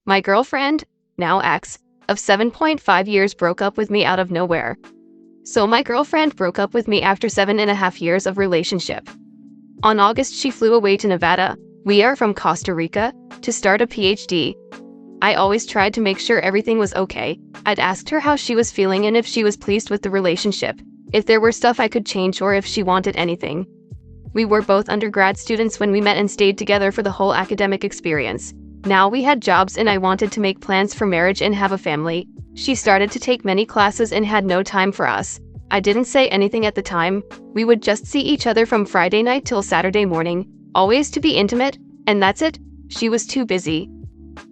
My girlfriend, now ex, of 7.5 years broke up with me out of nowhere. So my girlfriend broke up with me after 7.5 years of relationship. On August, she flew away to Nevada. We are from Costa Rica, to start a PhD. I always tried to make sure everything was okay. I'd asked her how she was feeling and if she was pleased with the relationship, if there were stuff I could change or if she wanted anything. We were both undergrad students when we met and stayed together for the whole academic experience. Now we had jobs and I wanted to make plans for marriage and have a family. She started to take many classes and had no time for us. I didn't say anything at the time. We would just see each other from Friday night till Saturday morning, always to be intimate, and that's it. She was too busy.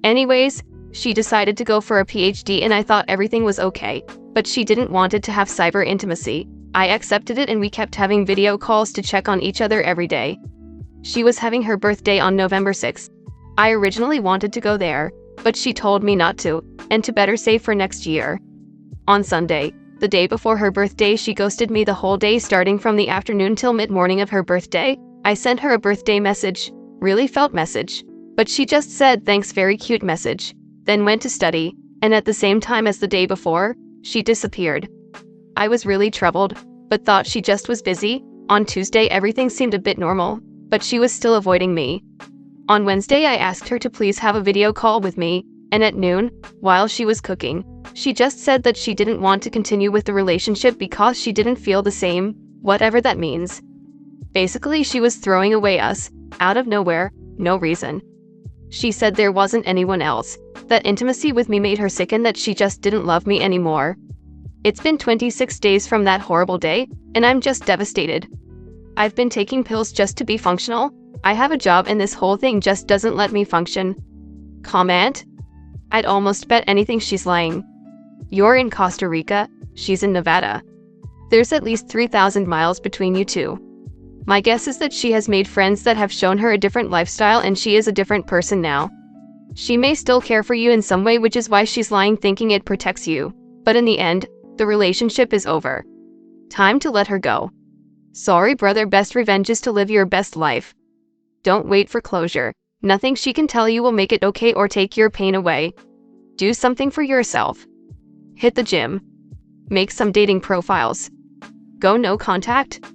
Anyways, she decided to go for a PhD and I thought everything was okay, but she didn't wanted to have cyber intimacy. I accepted it and we kept having video calls to check on each other every day. She was having her birthday on November 6th. I originally wanted to go there, but she told me not to, and to better save for next year. On Sunday, the day before her birthday, she ghosted me the whole day starting from the afternoon till mid-morning of her birthday. I sent her a birthday message, really felt message, but she just said thanks, very cute message, then went to study, and at the same time as the day before, she disappeared. I was really troubled, but thought she just was busy. On Tuesday everything seemed a bit normal, but she was still avoiding me. On Wednesday I asked her to please have a video call with me, and at noon, while she was cooking, she just said that she didn't want to continue with the relationship because she didn't feel the same, whatever that means. Basically she was throwing away us, out of nowhere, no reason. She said there wasn't anyone else, that intimacy with me made her sick and that she just didn't love me anymore. It's been 26 days from that horrible day, and I'm just devastated. I've been taking pills just to be functional. I have a job and this whole thing just doesn't let me function. Comment? I'd almost bet anything she's lying. You're in Costa Rica, she's in Nevada. There's at least 3,000 miles between you two. My guess is that she has made friends that have shown her a different lifestyle and she is a different person now. She may still care for you in some way, which is why she's lying thinking it protects you. But in the end, the relationship is over. Time to let her go. Sorry brother, best revenge is to live your best life. Don't wait for closure. Nothing she can tell you will make it okay or take your pain away. Do something for yourself. Hit the gym. Make some dating profiles. Go no contact.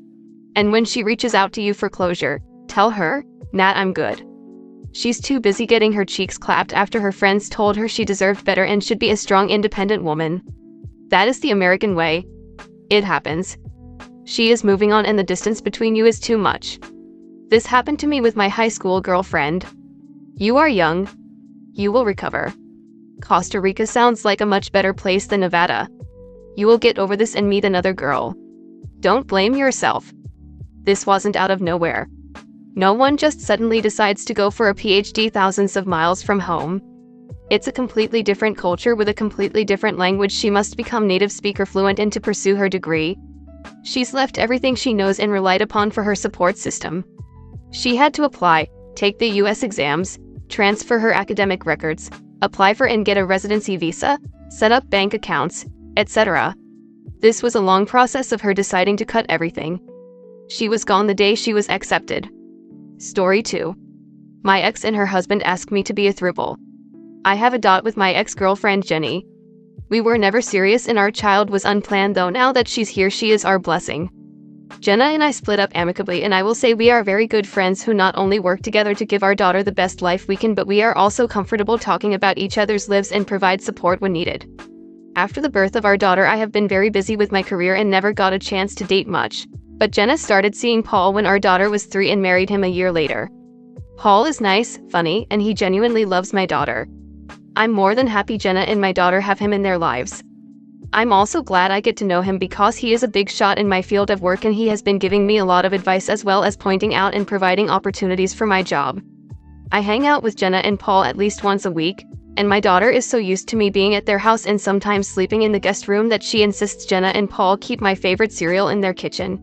And when she reaches out to you for closure, tell her, Nat, I'm good. She's too busy getting her cheeks clapped after her friends told her she deserved better and should be a strong, independent woman. That is the American way. It happens. She is moving on and the distance between you is too much. This happened to me with my high school girlfriend. You are young. You will recover. Costa Rica sounds like a much better place than Nevada. You will get over this and meet another girl. Don't blame yourself. This wasn't out of nowhere. No one just suddenly decides to go for a PhD thousands of miles from home. It's a completely different culture with a completely different language. She must become native speaker fluent in to pursue her degree. She's left everything she knows and relied upon for her support system. She had to apply, take the US exams, transfer her academic records, apply for and get a residency visa, set up bank accounts, etc. This was a long process of her deciding to cut everything. She was gone the day she was accepted. Story 2. My ex and her husband asked me to be a throuple. I have a dot with my ex-girlfriend Jenny. We were never serious and our child was unplanned, though now that she's here she is our blessing. Jenna and I split up amicably and I will say we are very good friends who not only work together to give our daughter the best life we can, but we are also comfortable talking about each other's lives and provide support when needed. After the birth of our daughter I have been very busy with my career and never got a chance to date much. But Jenna started seeing Paul when our daughter was 3 and married him a year later. Paul is nice, funny, and he genuinely loves my daughter. I'm more than happy Jenna and my daughter have him in their lives. I'm also glad I get to know him because he is a big shot in my field of work and he has been giving me a lot of advice as well as pointing out and providing opportunities for my job. I hang out with Jenna and Paul at least once a week, and my daughter is so used to me being at their house and sometimes sleeping in the guest room that she insists Jenna and Paul keep my favorite cereal in their kitchen.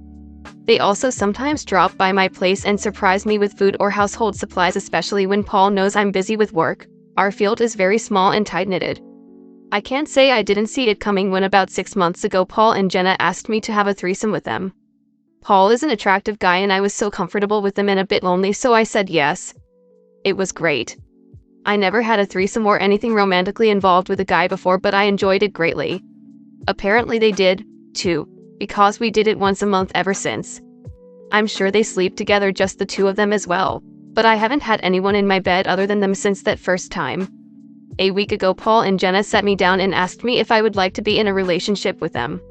They also sometimes drop by my place and surprise me with food or household supplies, especially when Paul knows I'm busy with work. Our field is very small and tight-knitted. I can't say I didn't see it coming when about 6 months ago Paul and Jenna asked me to have a threesome with them. Paul is an attractive guy and I was so comfortable with them and a bit lonely, so I said yes. It was great. I never had a threesome or anything romantically involved with a guy before, but I enjoyed it greatly. Apparently they did, too, because we did it once a month ever since. I'm sure they sleep together, just the two of them as well, but I haven't had anyone in my bed other than them since that first time. A week ago, Paul and Jenna sat me down and asked me if I would like to be in a relationship with them.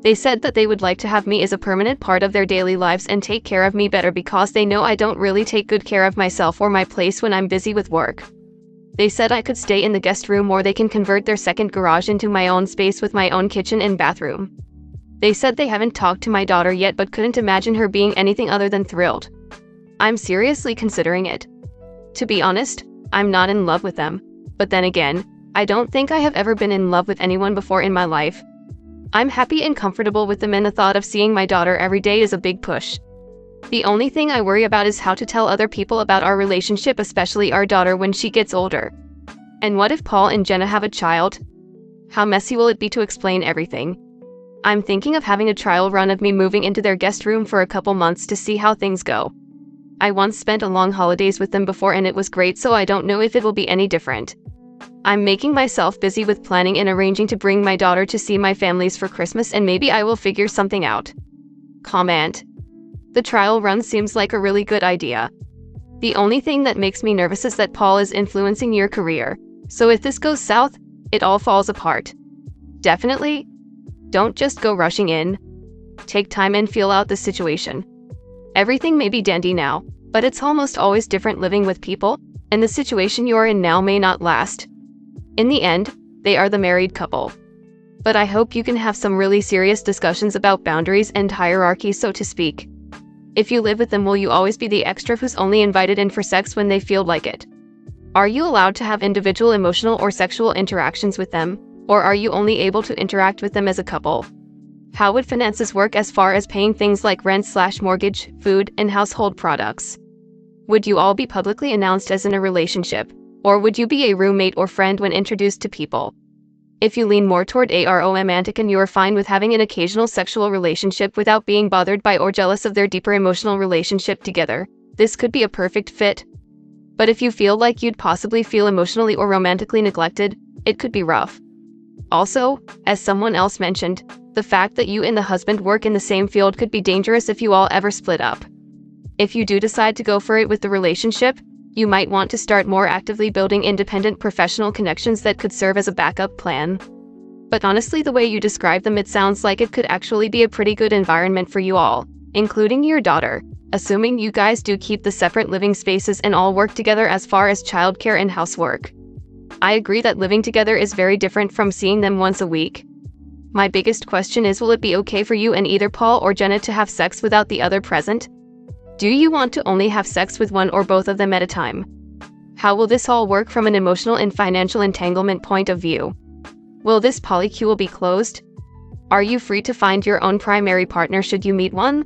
They said that they would like to have me as a permanent part of their daily lives and take care of me better because they know I don't really take good care of myself or my place when I'm busy with work. They said I could stay in the guest room or they can convert their second garage into my own space with my own kitchen and bathroom. They said they haven't talked to my daughter yet but couldn't imagine her being anything other than thrilled. I'm seriously considering it. To be honest, I'm not in love with them, but then again, I don't think I have ever been in love with anyone before in my life. I'm happy and comfortable with them, and the thought of seeing my daughter every day is a big push. The only thing I worry about is how to tell other people about our relationship, especially our daughter when she gets older. And what if Paul and Jenna have a child? How messy will it be to explain everything? I'm thinking of having a trial run of me moving into their guest room for a couple months to see how things go. I once spent a long holidays with them before and it was great, so I don't know if it will be any different. I'm making myself busy with planning and arranging to bring my daughter to see my families for Christmas, and maybe I will figure something out. Comment. The trial run seems like a really good idea. The only thing that makes me nervous is that Paul is influencing your career, so if this goes south, it all falls apart. Definitely, don't just go rushing in. Take time and feel out the situation. Everything may be dandy now, but it's almost always different living with people, and the situation you're in now may not last. In the end, they are the married couple. But I hope you can have some really serious discussions about boundaries and hierarchy, so to speak. If you live with them, will you always be the extra who's only invited in for sex when they feel like it? Are you allowed to have individual emotional or sexual interactions with them, or are you only able to interact with them as a couple? How would finances work as far as paying things like rent/mortgage, food, and household products? Would you all be publicly announced as in a relationship, or would you be a roommate or friend when introduced to people? If you lean more toward romantic and you're fine with having an occasional sexual relationship without being bothered by or jealous of their deeper emotional relationship together, this could be a perfect fit. But if you feel like you'd possibly feel emotionally or romantically neglected, it could be rough. Also, as someone else mentioned, the fact that you and the husband work in the same field could be dangerous if you all ever split up. If you do decide to go for it with the relationship, you might want to start more actively building independent professional connections that could serve as a backup plan. But honestly, the way you describe them, it sounds like it could actually be a pretty good environment for you all, including your daughter, assuming you guys do keep the separate living spaces and all work together as far as childcare and housework. I agree that living together is very different from seeing them once a week. My biggest question is, will it be okay for you and either Paul or Jenna to have sex without the other present? Do you want to only have sex with one or both of them at a time? How will this all work from an emotional and financial entanglement point of view? Will this polycule be closed? Are you free to find your own primary partner should you meet one?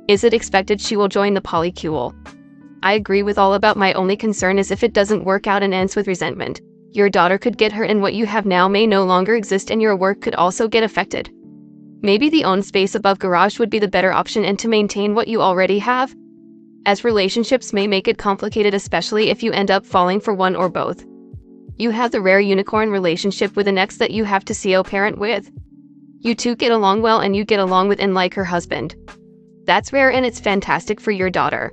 Is it expected she will join the polycule? I agree with all about. My only concern is if it doesn't work out and ends with resentment. Your daughter could get hurt and what you have now may no longer exist, and your work could also get affected. Maybe the own space above garage would be the better option, and to maintain what you already have, as relationships may make it complicated, especially if you end up falling for one or both. You have the rare unicorn relationship with an ex that you have to co-parent with. You two get along well and you get along with and like her husband. That's rare and it's fantastic for your daughter.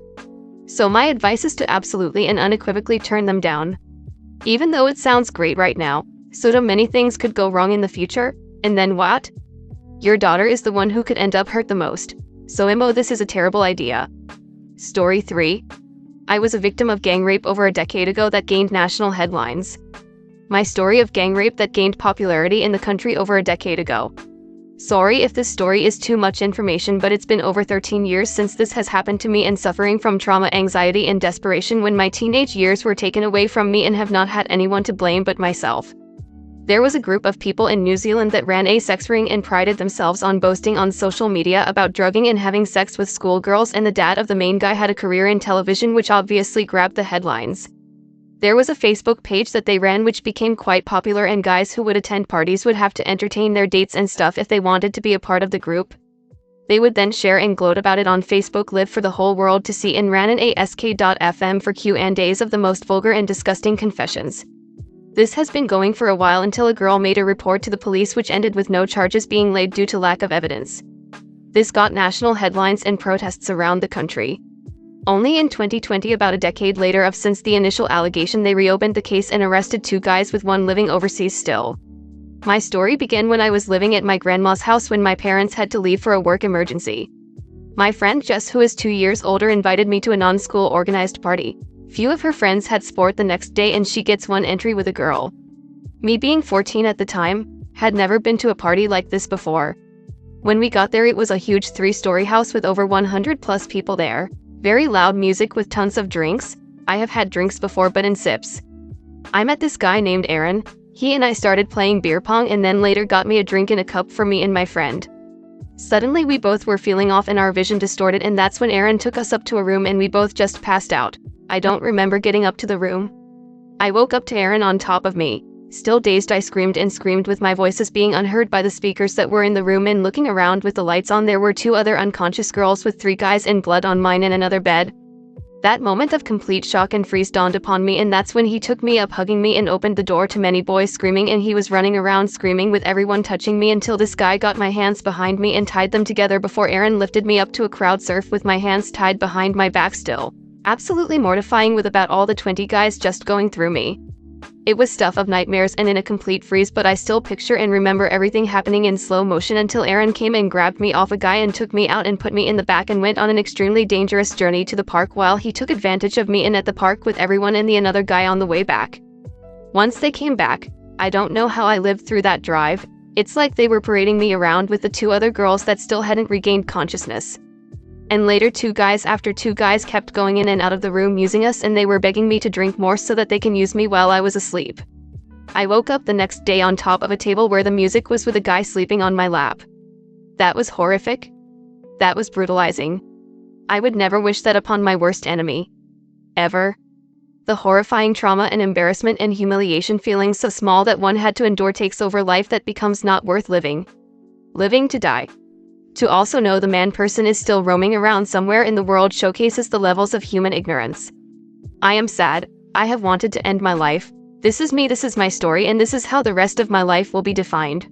So my advice is to absolutely and unequivocally turn them down. Even though it sounds great right now, so many things could go wrong in the future, and then what? Your daughter is the one who could end up hurt the most. So this is a terrible idea. Story 3. I was a victim of gang rape over a decade ago that gained national headlines. My story of gang rape that gained popularity in the country over a decade ago. Sorry if this story is too much information, but it's been over 13 years since this has happened to me, and suffering from trauma, anxiety, and desperation when my teenage years were taken away from me and have not had anyone to blame but myself. There was a group of people in New Zealand that ran a sex ring and prided themselves on boasting on social media about drugging and having sex with schoolgirls, and the dad of the main guy had a career in television, which obviously grabbed the headlines. There was a Facebook page that they ran which became quite popular, and guys who would attend parties would have to entertain their dates and stuff if they wanted to be a part of the group. They would then share and gloat about it on Facebook Live for the whole world to see, and ran an ask.fm for Q&As of the most vulgar and disgusting confessions. This has been going for a while until a girl made a report to the police, which ended with no charges being laid due to lack of evidence. This got national headlines and protests around the country. Only in 2020, about a decade later of since the initial allegation, they reopened the case and arrested 2 guys, with one living overseas still. My story began when I was living at my grandma's house when my parents had to leave for a work emergency. My friend Jess, who is 2 years older, invited me to a non-school organized party. Few of her friends had sport the next day, and she gets one entry with a girl. Me, being 14 at the time, had never been to a party like this before. When we got there, it was a huge 3-story house with over 100 plus people there. Very loud music with tons of drinks. I have had drinks before, but in sips. I met this guy named Aaron. He and I started playing beer pong, and then later got me a drink in a cup for me and my friend. Suddenly we both were feeling off and our vision distorted, and that's when Aaron took us up to a room and we both just passed out. I don't remember getting up to the room. I woke up to Aaron on top of me. Still dazed, I screamed and screamed, with my voices being unheard by the speakers that were in the room, and looking around with the lights on, there were 2 other unconscious girls with 3 guys and blood on mine in another bed. That moment of complete shock and freeze dawned upon me, and that's when he took me up, hugging me, and opened the door to many boys screaming, and he was running around screaming with everyone touching me until this guy got my hands behind me and tied them together before Aaron lifted me up to a crowd surf with my hands tied behind my back still. Absolutely mortifying, with about all the 20 guys just going through me. It was stuff of nightmares and in a complete freeze, but I still picture and remember everything happening in slow motion until Aaron came and grabbed me off a guy and took me out and put me in the back and went on an extremely dangerous journey to the park, while he took advantage of me and at the park with everyone and the another guy on the way back. Once they came back, I don't know how I lived through that drive. It's like they were parading me around with the 2 other girls that still hadn't regained consciousness. And later 2 guys after 2 guys kept going in and out of the room using us, and they were begging me to drink more so that they can use me while I was asleep. I woke up the next day on top of a table where the music was, with a guy sleeping on my lap. That was horrific. That was brutalizing. I would never wish that upon my worst enemy. Ever. The horrifying trauma and embarrassment and humiliation, feeling so small that one had to endure, takes over life that becomes not worth living. Living to die. To also know the man person is still roaming around somewhere in the world showcases the levels of human ignorance. I am sad. I have wanted to end my life. This is me, this is my story, and this is how the rest of my life will be defined.